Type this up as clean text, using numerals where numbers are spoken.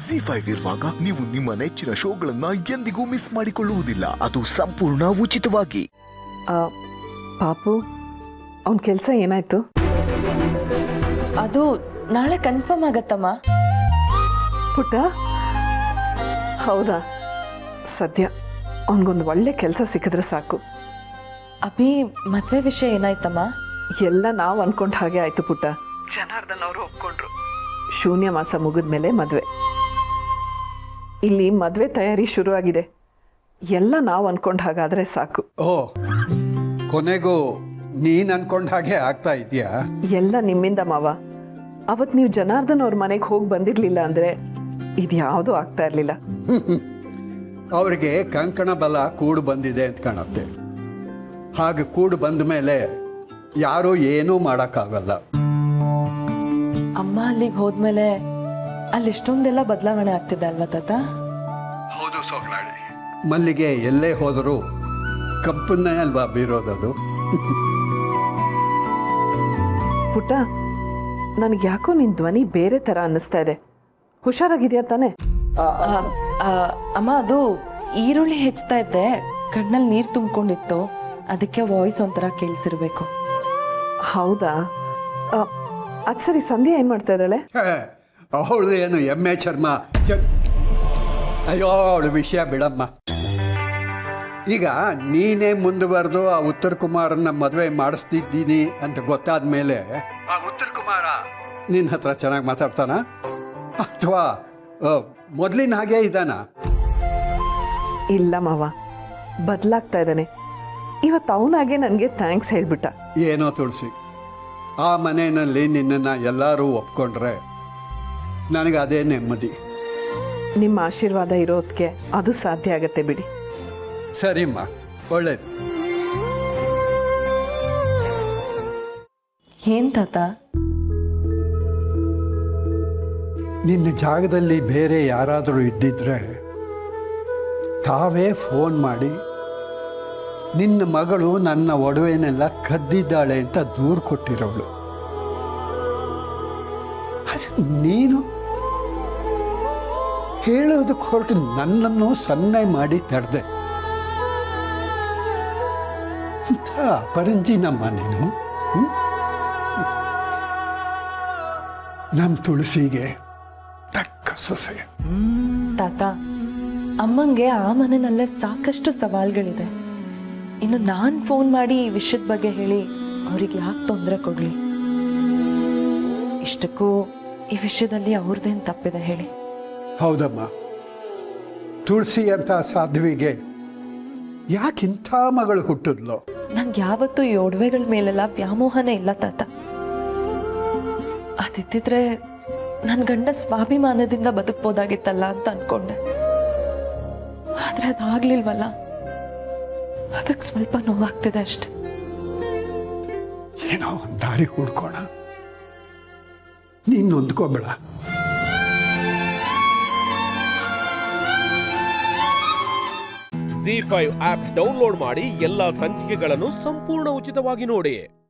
ZEE5 ಇರುವಾಗ ನೀವು ನಿಮ್ಮ ನೆಚ್ಚಿನ ಶೋಗಳನ್ನ ಎಂದಿಗೂ ಮಿಸ್ ಮಾಡಿಕೊಳ್ಳುವುದಿಲ್ಲ. ಅದು ಸಂಪೂರ್ಣ ಉಚಿತವಾಗಿ. ಪಾಪು, ಅವನ ಕೆಲಸ ಏನಾಯ್ತು? ಅದು ನಾಳೆ ಕನ್ಫರ್ಮ್ ಆಗತ್ತಮ್ಮ. ಪುಟ್ಟ, ಹೌದಾ? ಸದ್ಯ ಅವನಿಗೊಂದು ಒಳ್ಳೆ ಕೆಲಸ ಸಿಕ್ಕಿದ್ರೆ ಸಾಕು. ಅಭಿ ಮದ್ವೆ ವಿಷಯ ಏನಾಯ್ತಮ್ಮ? ಎಲ್ಲ ನಾವು ಅನ್ಕೊಂಡ ಹಾಗೆ ಆಯ್ತು ಪುಟ್ಟ. ಜನಾರ್ದನ್ ಅವರು ಒಪ್ಕೊಂಡ್ರು. ಶೂನ್ಯ ಮಾಸ ಮುಗಿದ್ಮೇಲೆ ಮದುವೆ. ಇಲ್ಲಿ ಮದುವೆ ತಯಾರಿ ಶುರುವಾಗಿದೆ. ಎಲ್ಲ ನಾವು ಅನ್ಕೊಂಡ ಹಾಗಾದ್ರೆ ಸಾಕು. ಓ, ಕೊನೆಗೂ ನೀನು ಅನ್ಕೊಂಡ ಹಾಗೆ ಆಗ್ತಾ ಇದೆಯಾ? ಎಲ್ಲ ನಿಮ್ಮಿಂದ ಮಾವ. ಅವತ್ತು ನೀವು ಜನಾರ್ದನ್ ಅವ್ರ ಮನೆಗೆ ಹೋಗಿ ಬಂದಿರಲಿಲ್ಲ ಅಂದರೆ ಇದ್ಯಾವುದೂ ಆಗ್ತಾ ಇರಲಿಲ್ಲ. ಅವ್ರಿಗೆ ಕಂಕಣ ಬಲ ಕೂಡು ಬಂದಿದೆ ಅಂತ ಕಾಣುತ್ತೆ. ಹಾಗೆ ಕೂಡು ಬಂದ ಮೇಲೆ ಯಾರೂ ಏನೂ ಮಾಡೋಕ್ಕಾಗಲ್ಲ. ಅಮ್ಮ ಅಲ್ಲಿಗೆ ಹೋದ್ಮೇಲೆ ಅಲ್ಲಿ ಎಷ್ಟೊಂದೆಲ್ಲ ಬದಲಾವಣೆ ಆಗ್ತಿದೆ ಅಲ್ವಾ ತಾತ? ಹೌದು ಸೋಗ್ಲಾಳಿ. ಮಲ್ಲಿಗೆ ಎಲ್ಲೇ ಹೋದರೂ ಕಪ್ಪನ್ನೇ ಅಲ್ವಾ ಬೀರೋದದು. ಪುಟ್ಟ, ನನಗೆ ಯಾಕೋ ನಿನ್ನ ಧ್ವನಿ ಬೇರೆ ಥರ ಅನ್ನಿಸ್ತಾ ಇದೆ. ಹುಷಾರಾಗಿದೆಯಾ ತಾನೆ? ಅಮ್ಮ, ಅದು ಈರುಳ್ಳಿ ಹೆಚ್ಚುತ್ತಾ ಇದ್ದೆ, ಕಣ್ಣಲ್ಲಿ ನೀರು ತುಂಬಿಕೊಂಡಿತ್ತು, ಅದಕ್ಕೆ ವಾಯ್ಸ್ ಒಂಥರ ಕೇಳಿಸಿರ್ಬೇಕು. ಹೌದಾ? ಅದು ಸರಿ, ಸಂಧ್ಯಾ ಏನು ಮಾಡ್ತಾ ಇದ್ದಾಳೆ? ಅವಳು ಏನು ಎಮ್ಮೆ ಚರ್ಮ ಅಯ್ಯೋ, ಅವಳು ವಿಷಯ ಬಿಡಮ್ಮ. ಈಗ ನೀನೇ ಮುಂದುವರೆದು ಆ ಉತ್ತರ ಕುಮಾರನ್ನ ಮದುವೆ ಮಾಡಿಸ್ತಿದ್ದೀನಿ ಅಂತ ಗೊತ್ತಾದ ಮೇಲೆ ಆ ಉತ್ತರ ಕುಮಾರ ನಿನ್ನ ಹತ್ರ ಚೆನ್ನಾಗಿ ಮಾತಾಡ್ತಾನ ಅಥವಾ ಮೊದಲಿನ ಹಾಗೆ ಇದ್ದಾನ? ಇಲ್ಲ ಮಾವ, ಬದಲಾಗ್ತಾ ಇದ್ದಾನೆ. ಇವತ್ತು ಅವನಾಗೆ ನನಗೆ ಥ್ಯಾಂಕ್ಸ್ ಹೇಳ್ಬಿಟ್ಟ. ಏನೋ ತುಳಸಿ, ಆ ಮನೆಯಲ್ಲಿ ನಿನ್ನನ್ನು ಎಲ್ಲರೂ ಒಪ್ಕೊಂಡ್ರೆ ನನಗೆ ಅದೇ ನೆಮ್ಮದಿ. ನಿಮ್ಮ ಆಶೀರ್ವಾದ ಇರೋದಕ್ಕೆ ಅದು ಸಾಧ್ಯ ಆಗತ್ತೆ ಬಿಡಿ. ಸರಿಮ್ಮ, ಒಳ್ಳೇದು. ಏನ್ ತಾತ? ನಿನ್ನ ಜಾಗದಲ್ಲಿ ಬೇರೆ ಯಾರಾದರೂ ಇದ್ದಿದ್ರೆ ತಾವೇ ಫೋನ್ ಮಾಡಿ ನಿನ್ನ ಮಗಳು ನನ್ನ ಒಡವೆನೆಲ್ಲ ಕದ್ದಿದ್ದಾಳೆ ಅಂತ ದೂರು ಕೊಟ್ಟಿರೋಳು. ಅದು ನೀನು ಹೇಳೋದಕ್ಕೆ ಹೊರಟು ನನ್ನನ್ನು ಸನ್ನೆ ಮಾಡಿ ತಡೆದೆ. ಇಂಥ ಅಪರಂಜಿನಮ್ಮ ನೀನು. ನಮ್ಮ ತುಳಸಿಗೆ ತಕ್ಕ ಸೊಸೆ. ತಾತ, ಅಮ್ಮಂಗೆ ಆ ಮನೆಯಲ್ಲೇ ಸಾಕಷ್ಟು ಸವಾಲ್ಗಳಿದೆ. ಇನ್ನು ನಾನು ಫೋನ್ ಮಾಡಿ ಈ ವಿಷಯದ ಬಗ್ಗೆ ಹೇಳಿ ಅವ್ರಿಗೆ ಯಾಕೆ ತೊಂದರೆ ಕೊಡ್ಲಿ? ಇಷ್ಟಕ್ಕೂ ಈ ವಿಷಯದಲ್ಲಿ ಅವ್ರದ್ದೇನು ತಪ್ಪಿದೆ ಹೇಳಿ? ಹೌದಮ್ಮ, ತುಳಸಿ ಅಂತ ಸಾಧ್ವಿಗೆ ಯಾಕಿಂಥ ಮಗಳು ಹುಟ್ಟಿದ್ಲು? ನಂಗೆ ಯಾವತ್ತೂ ಈ ಒಡವೆಗಳ ಮೇಲೆಲ್ಲ ವ್ಯಾಮೋಹನೇ ಇಲ್ಲ ತಾತ. ಅದಿದ್ದಿದ್ರೆ ನನ್ನ ಗಂಡ ಸ್ವಾಭಿಮಾನದಿಂದ ಬದುಕ್ಬೋದಾಗಿತ್ತಲ್ಲ ಅಂತ ಅನ್ಕೊಂಡೆ. ಆದ್ರೆ ಅದಾಗ್ಲಿಲ್ವಲ್ಲ, ಅದಕ್ಕೆ ಸ್ವಲ್ಪ ನೋವಾಗ್ತಿದೆ ಅಷ್ಟೆ. ಏನೋ ಒಂದು ದಾರಿ ಹುಡ್ಕೋಣ, ನೀನು ನೊಂದ್ಕೋಬೇಡ. ZEE5 ಆಪ್ ಡೌನ್ಲೋಡ್ ಮಾಡಿ ಎಲ್ಲಾ ಸಂಚಿಕೆಗಳನ್ನು ಸಂಪೂರ್ಣ ಉಚಿತವಾಗಿ ನೋಡಿ.